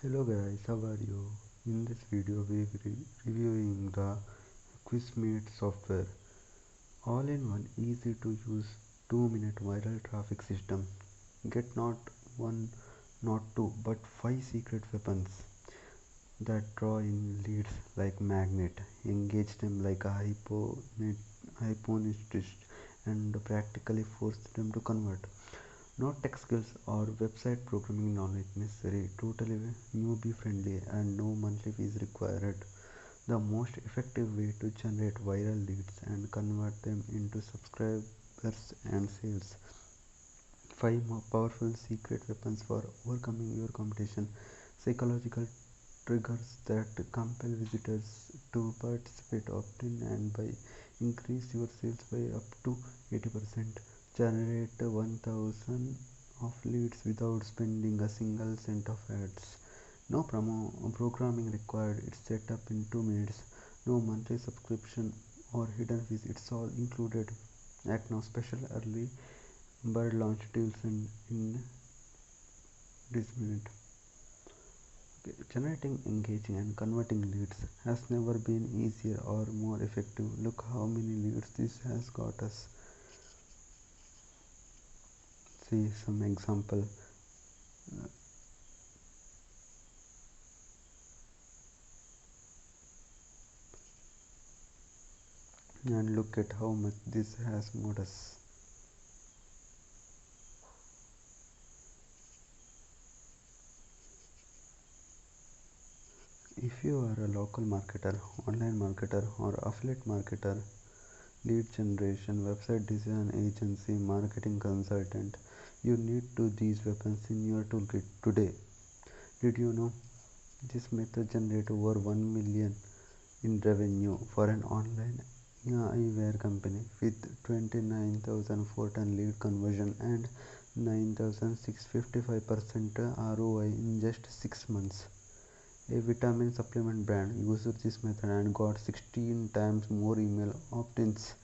Hello guys, how are you? In this video we will be reviewing the Quizmate software, all-in-one easy to use 2-minute viral traffic system. Get not one, not two, but 5 secret weapons that draw in leads like magnet, engage them like a hypnotist, and practically force them to convert. No tech skills or website programming knowledge necessary, totally newbie friendly, and no monthly fees required. The most effective way to generate viral leads and convert them into subscribers and sales. 5 more powerful secret weapons for overcoming your competition. Psychological triggers that compel visitors to participate often and by increase your sales by up to 80%. Generate 1000 of leads without spending a single cent of ads. No programming required. It's set up in 2 minutes. No monthly subscription or hidden fees. It's all included. Act now. Special early bird launch deals in this minute. Okay. Generating, engaging, and converting leads has never been easier or more effective. Look how many leads this has got us. See some example. And look at how much this has moved us. If you are a local marketer, online marketer, or affiliate marketer, lead generation, website design agency, marketing consultant, you need to these weapons in your toolkit today. Did you know this method generated over 1 million in revenue for an online eyewear company with 29,410 lead conversion and 9,655% ROI in just 6 months. A vitamin supplement brand used this method and got 16 times more email opt-ins.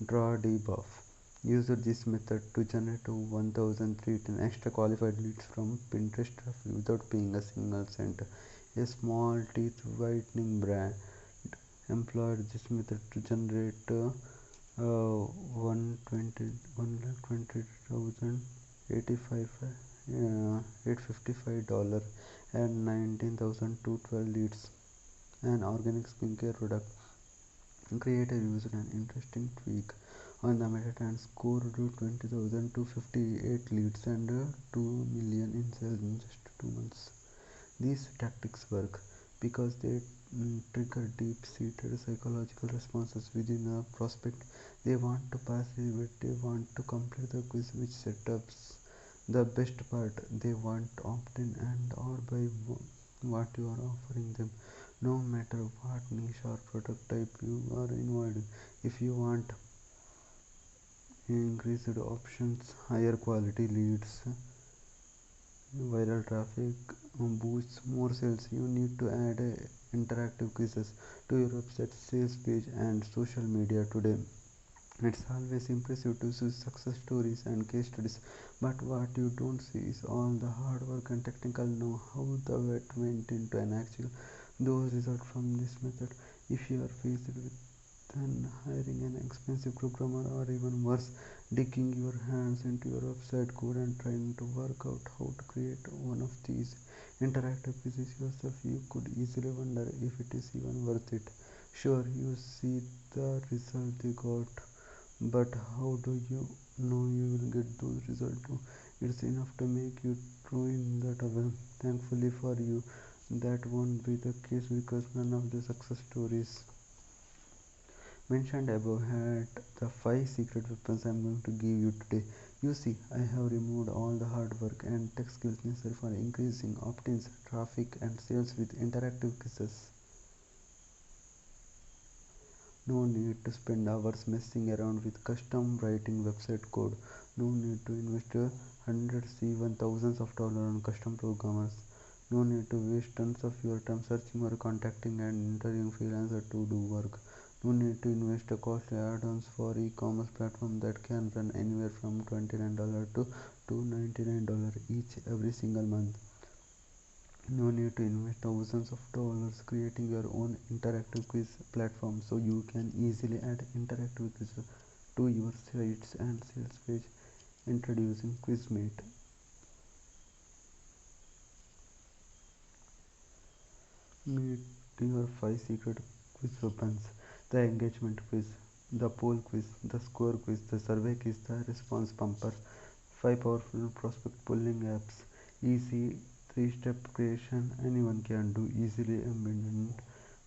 Draw debuff used this method to generate 1,310 extra qualified leads from Pinterest traffic without paying a single cent. A small teeth whitening brand employed this method to generate 855 dollars and 19,212 leads. An organic skincare product creator used an interesting tweak on the method and scored 20,258 leads and 2 million in sales in just 2 months. These tactics work because they trigger deep-seated psychological responses within a prospect. They want to pass it, they want to complete the quiz, which setups the best part. They want opt-in and or buy what you are offering them, no matter what niche or product type you are involved in. If you want increased options, higher quality leads, viral traffic, boosts more sales, you need to add interactive quizzes to your website, sales page, and social media today. It's always impressive to see success stories and case studies, but what you don't see is all the hard work and technical know how the vet went into an actual those results from this method. If you are faced with then hiring an expensive programmer, or even worse, digging your hands into your website code and trying to work out how to create one of these interactive pieces yourself, you could easily wonder if it is even worth it. Sure, you see the result they got, but how do you know you will get those results too? It's enough to make you throw in the towel. Thankfully for you, that won't be the case because none of the success stories mentioned above had the 5 secret weapons I am going to give you today. You see, I have removed all the hard work and tech skills necessary for increasing opt-ins, traffic, and sales with interactive quizzes. No need to spend hours messing around with custom writing website code. No need to invest hundreds, even thousands of dollars on custom programmers. No need to waste tons of your time searching or contacting and interviewing freelancers to do work. No need to invest costly add-ons for e-commerce platforms that can run anywhere from $29 to $299 each every single month. No need to invest thousands of dollars creating your own interactive quiz platform, so you can easily add interactive quizzes to your sites and sales page. Introducing Quizmate. Meet your 5 secret quiz weapons: the engagement quiz, the poll quiz, the score quiz, the survey quiz, the response bumper. 5 powerful prospect pulling apps. Easy 3-step creation. Anyone can do easily embedded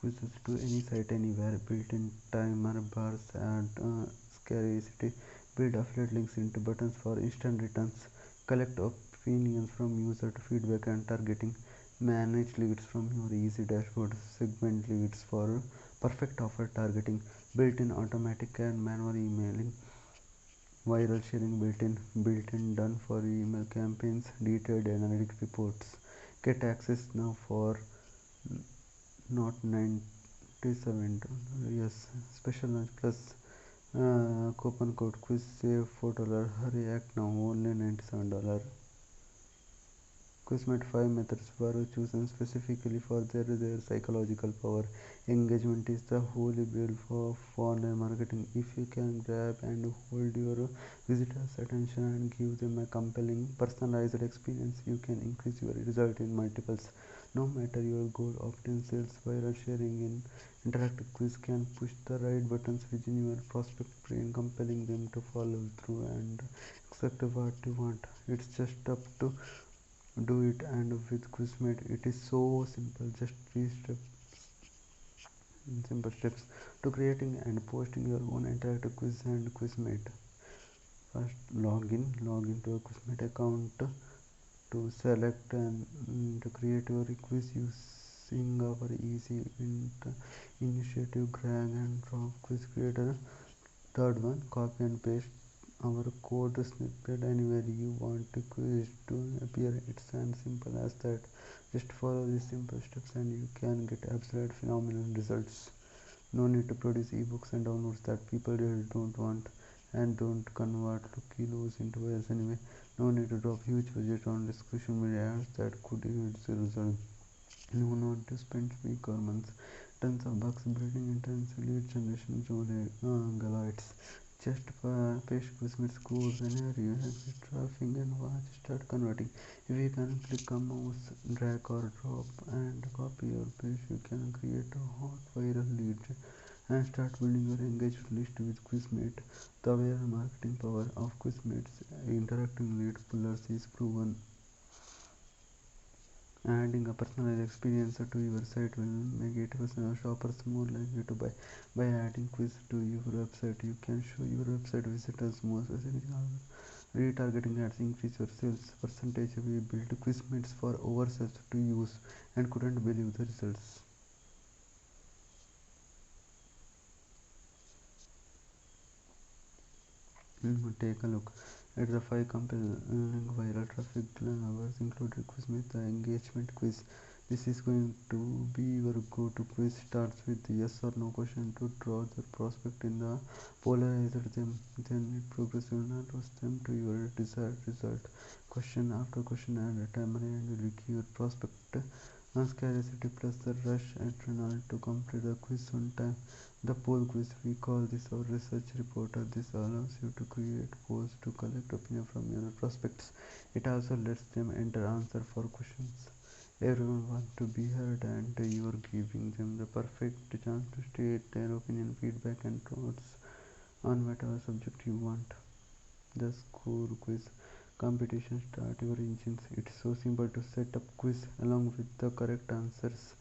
quizzes to any site anywhere. Built-in timer bars and scarcity. Build affiliate links into buttons for instant returns. Collect opinions from user feedback and targeting. Manage leads from your easy dashboard. Segment leads for perfect offer targeting. Built-in automatic and manual emailing. Viral sharing built-in done for email campaigns. Detailed analytic reports. Get access now for not 97 yes special lunch plus coupon code quiz save $4. Hurry act now, only $97. Quizmate 5 methods were chosen specifically for their psychological power. Engagement is the holy grail for online marketing. If you can grab and hold your visitors' attention and give them a compelling, personalized experience, you can increase your result in multiples. No matter your goal, often sales, viral sharing, in interactive quiz can push the right buttons within your prospect brain, compelling them to follow through and accept what you want. It's just up to do it. And with Quizmate it is so simple, just three steps simple steps to creating and posting your own interactive quiz and Quizmate. First, log into a Quizmate account to select and to create your quiz using our easy initiative drag and drop quiz creator. Third one, copy and paste our code snippet anywhere you want the quiz to appear. It's as simple as that. Just follow these simple steps and you can get absolute phenomenal results. No need to produce ebooks and downloads that people really don't want and don't convert to kilos into wires anyway. No need to drop huge budget on social media ads that could yield zero result. No need to spend weeks or months, tons of bucks building intense lead generation galites. Just paste Quizmate's code whenever you have the traffic and watch start converting. If you can click a mouse, drag or drop and copy or paste, you can create a hot viral lead and start building your engaged list with Quizmate. The viral marketing power of Quizmate's interacting lead pullers is proven. Adding a personalized experience to your site will make it personal shoppers more likely to buy. By adding quiz to your website, you can show your website visitors more specific retargeting ads, increase your sales percentage. We built Quizmates for ourselves to use and couldn't believe the results. Take a look at the 5 compelling viral traffic levers included Quizmate, the engagement quiz. This is going to be your go-to quiz. Starts with the yes or no question to draw the prospect in the polarized them. Then it progressively narrows them to your desired result. Question after question and a timer and will give your prospect scarcity plus the rush adrenaline to complete the quiz on time. The poll quiz, we call this our research reporter. This allows you to create polls to collect opinion from your prospects. It also lets them enter answer for questions everyone wants to be heard, and you are giving them the perfect chance to state their opinion, feedback, and thoughts on whatever subject you want. The score quiz competition start your engines. It's so simple to set up quiz along with the correct answers.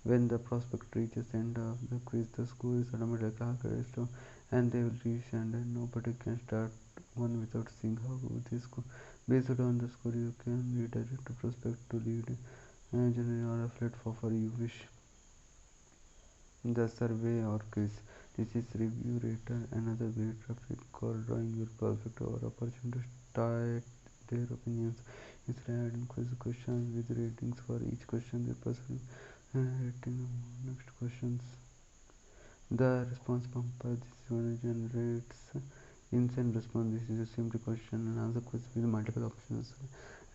When the prospect reaches the end of the quiz, the score is automatically calculated and they will reach and nobody can start one without seeing how this score. Based on the score, you can redirect the prospect to lead generate or affiliate offer you wish. The survey or quiz. This is review rater, another great traffic or drawing your perfect or opportunity to start their opinions. Instead adding quiz questions with ratings for each question, the person rating next questions. The response bumper. This one generates instant response. This is a simple question and answer quiz with multiple options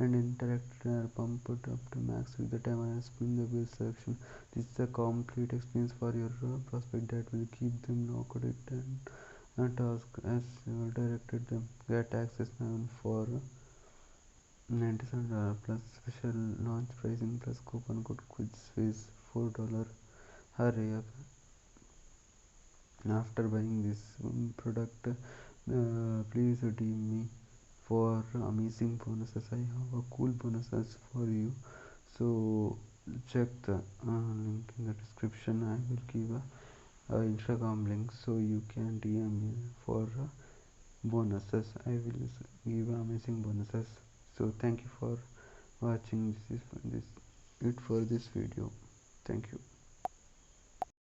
and interacted and pumped up to max with the time and spin the wheel selection. This is a complete experience for your prospect that will keep them knocked it and task as you directed them. Get access now for $97 plus special launch pricing plus coupon code quizz $4. Hurry up after buying this product. Please redeem me for amazing bonuses. I have a cool bonuses for you, so check the link in the description. I will give a Instagram link so you can DM me for bonuses. I will give amazing bonuses. So thank you for watching. This is it for this video. Thank you.